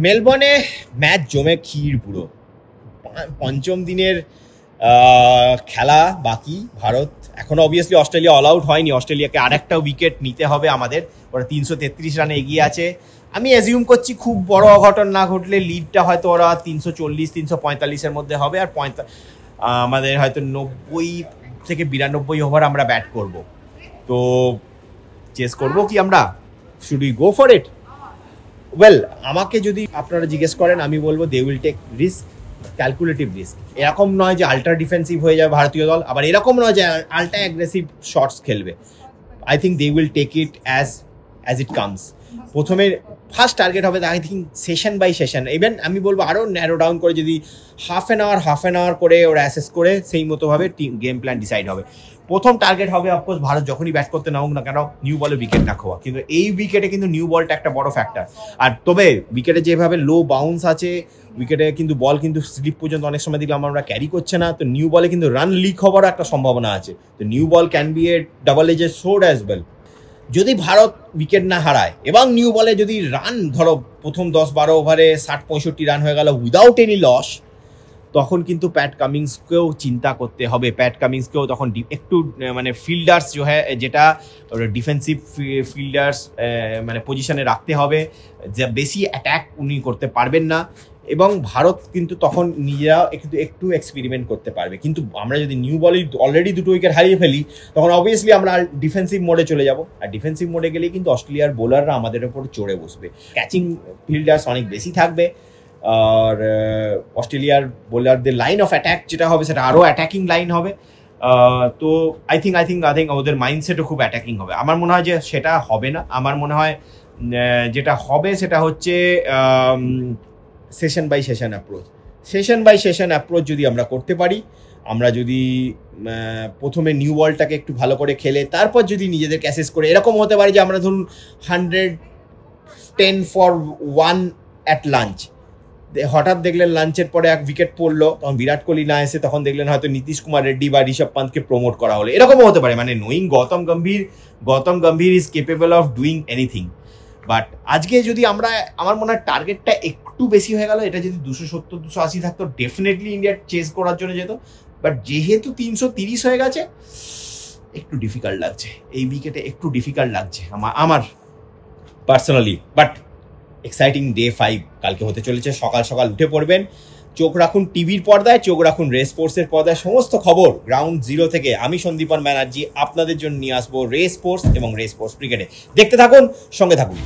মেলবর্নে match জমে ক্ষীর পুরো। পঞ্চম দিনের খেলা বাকি। ভারত এখনো অবভিয়াসলি অস্ট্রেলিয়া অল আউট হয়নি, অস্ট্রেলিয়াকে আরেকটা উইকেট নিতে হবে আমাদের। ওরা 333 রানে এগিয়ে আছে। আমি অ্যাজিউম করছি খুব বড় অঘটন না ঘটলে লিডটা হয়তো ওরা 340-345-এর মধ্যে হবে। আর আমাদের হয়তো 90 থেকে 92 ওভার আমরা ব্যাট করব। তো চেস করবো কি আমরা? Should we go for it? Well, আমাকে যদি আপনারা জিজ্ঞেস করেন আমি বলবো they will take risk, calculative risk. এরকম নয় যে আল্ট্রা ডিফেন্সিভ হয়ে যাবে ভারতীয় দল, আবার এরকম নয় যে আল্ট্রা অ্যাগ্রেসিভ শটস খেলবে। I think they will take it as it comes. প্রথমে ফার্স্ট টার্গেট হবে I think session by session. Even আমি বলবো আরও ন্যারো ডাউন করে, যদি হাফ অ্যান আওয়ার করে ওরা অ্যাসেস করে সেই মতোভাবে গেম প্ল্যান ডিসাইড হবে। প্রথম টার্গেট হবে অফকোর্স ভারত যখনই ব্যাট করতে নামুক না কেন নিউ বলে উইকেট না খোয়া। কিন্তু এই উইকেটে কিন্তু নিউ বলটা একটা বড় ফ্যাক্টর। আর তবে উইকেটে যেভাবে লো বাউন্স আছে, উইকেটে কিন্তু বল কিন্তু স্লিপ পর্যন্ত অনেক সময় দিকে আমরা ক্যারি করছে না। তো নিউ বলে কিন্তু রান লিক হওয়ারও একটা সম্ভাবনা আছে। তো new ball can be a double edged sword as well. যদি ভারত উইকেট না হারায় এবং নিউ বলে যদি রান ধরো প্রথম 10-12 ওভারে 60-65 রান হয়ে গেল উইদাউট এনি লস, তখন কিন্তু প্যাট কামিন্সকেও চিন্তা করতে হবে। প্যাট কামিন্সকেও তখন একটু মানে ফিল্ডার্স যেটা ডিফেন্সিভ ফিল্ডার্স মানে পজিশনে রাখতে হবে। যে বেশি অ্যাট্যাক উনি করতে পারবেন না এবং ভারত কিন্তু তখন নিজেরা একটু এক্সপেরিমেন্ট করতে পারবে। কিন্তু আমরা যদি নিউ বলে অলরেডি 2 উইকেট হারিয়ে ফেলি তখন অবভিয়াসলি আমরা ডিফেন্সিভ মোডে চলে যাব। আর ডিফেন্সিভ মোডে গেলেই কিন্তু অস্ট্রেলিয়ার বোলাররা আমাদের ওপর চড়ে বসবে। ক্যাচিং ফিল্ডার্স অনেক বেশি থাকবে আর অস্ট্রেলিয়ার বোলারদের লাইন অফ অ্যাটাক যেটা হবে সেটা আরও অ্যাটাকিং লাইন হবে। তো আই থিঙ্ক ওদের মাইন্ডসেটও খুব অ্যাটাকিং হবে। আমার মনে হয় যে সেটা হবে না। আমার মনে হয় যেটা হবে সেটা হচ্ছে সেশন বাই সেশন অ্যাপ্রোচ যদি আমরা করতে পারি, আমরা যদি প্রথমে নিউ বলটাকে একটু ভালো করে খেলে তারপর যদি নিজেদের অ্যাসেস করে, এরকম হতে পারে যে আমরা ধরুন 110 for 1 অ্যাট লাঞ্চ, হঠাৎ দেখলেন লাঞ্চের পরে 1 উইকেট পড়লো, তখন বিরাট কোহলি না এসে তখন দেখলেন হয়তো নীতিশ কুমার রেড্ডি বা ঋষভ পান্তকে প্রমোট করা হলো। এরকমও হতে পারে। মানে knowing Gautam Gambhir is capable of doing anything. But আজকে যদি আমার মনে হয় টার্গেটটা একটু বেশি হয়ে গেল। এটা যদি 270-280 থাকতো ডেফিনেটলি ইন্ডিয়ার চেস করার জন্য যেত। বাট যেহেতু 330 হয়ে গেছে একটু ডিফিকাল্ট লাগছে, এই উইকেটে একটু ডিফিকাল্ট লাগছে আমার পার্সোনালি। বাট এক্সাইটিং ডে 5 কালকে হতে চলেছে। সকাল সকাল উঠে পড়বেন, চোখ রাখুন টিভির পর্দায়, চোখ রাখুন রেস স্পোর্টসের পর্দায়। সমস্ত খবর গ্রাউন্ড জিরো থেকে আমি সন্দীপন ব্যানার্জি আপনাদের জন্য নিয়ে আসবো রেস স্পোর্টস এবং রেস স্পোর্টস ক্রিকেটে। দেখতে থাকুন, সঙ্গে থাকুন।